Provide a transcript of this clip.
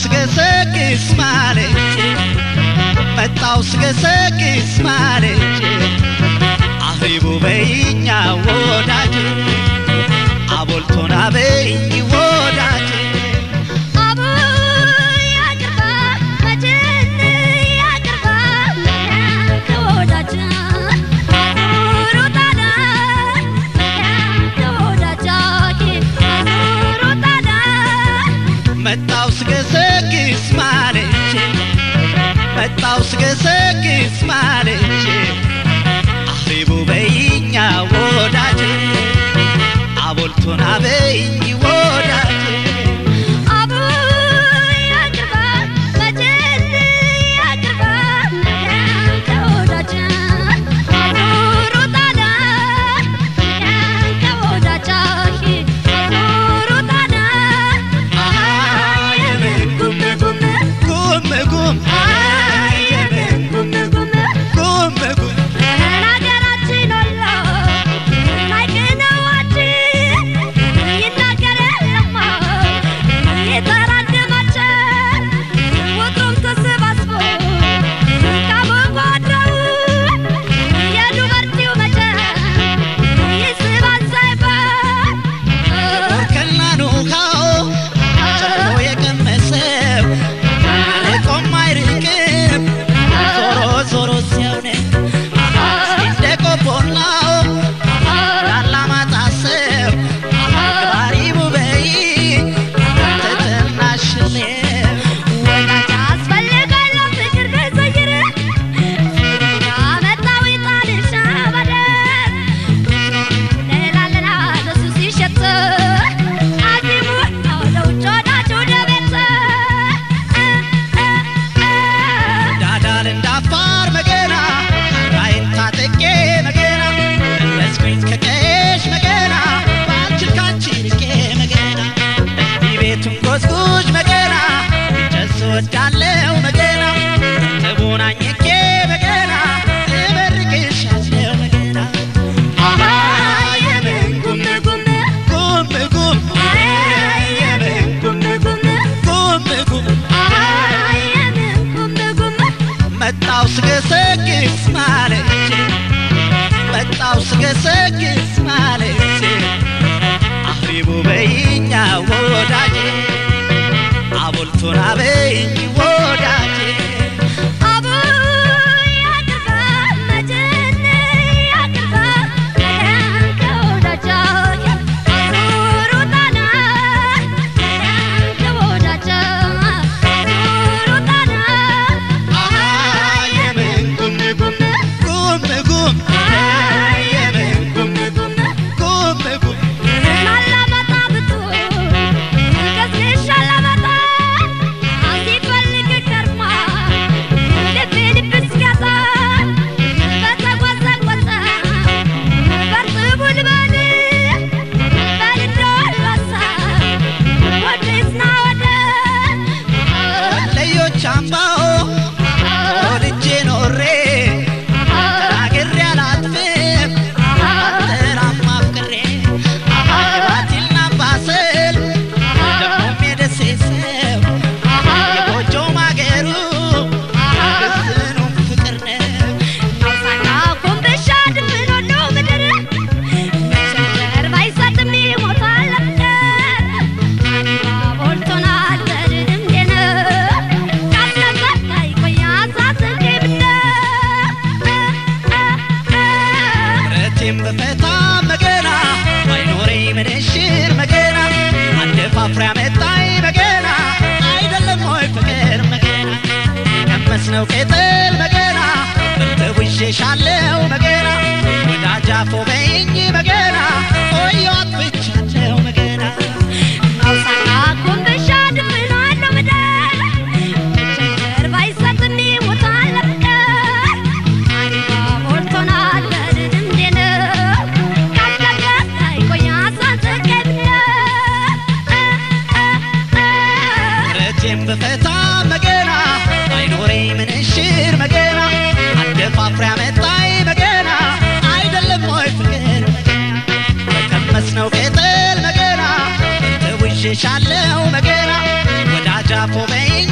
ስገሰግስ ማለቼ መጣው ስገሰግስ ማለቼ አህሪቡ በይኛ ወዳጄ አቦልቶና በይኝ ወዳጄ መጣው ስገሰግስ ማለቼ መጣው ስገሰግስ ማለቼ አህሪቡ በይኛ ወዳጄ አቦልቶና በይኝ ወዳጄ ወዳለው መገና ተቦናኝኬ መገና እመርቅሻለው መገና አሃ የምን ጉም ጉም ጉም ጉም የምን ጉም ጉም ጉም ጉም አሃ የምን ጉም ጉም መጣው ስገሰግስ ማለቼ መጣው ስገሰግስ ማለቼ አህሪቡ በይኛ ወዳጄ አቦልቶና በይኝ ወዳጄ በፈታ መገና አይኖረኝ ምንሽር መገና አንደፋፍራ መጣይ መገና አይደለም ወይ ፍቅር መገና ቀመስነው ቅጠል መገና ተውሼሻለው መገና ወዳጃፎ በይኝ መገና ቆየዋት ብቻለው መገና አውሳና ኮምበሻ ድምናለው መደር ቸር ባይሰጥም ይሞታል ፍቅር አሪባ ሞልቶናል በፈታ መገና አይኖረኝ ምንሽር መገና አንደፋፍራ መጣይ መገና አይደለም ወይ ፍቅር መገና በቀመስነው ቅጠል መገና ተውሼሻለው መገና ወዳጅ ዳፎ በይኝ